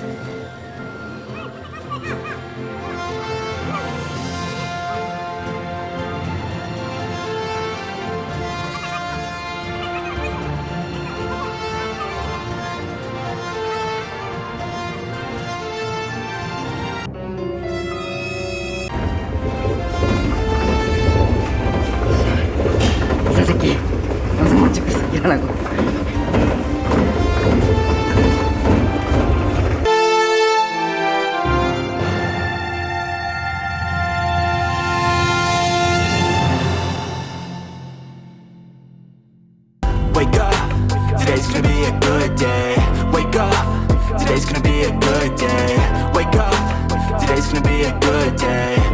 이사 새끼 영상만 찍고 있어. 일어나고. Wake up, today's gonna be a good day. Wake up, today's gonna be a good day. Wake up, today's gonna be a good day.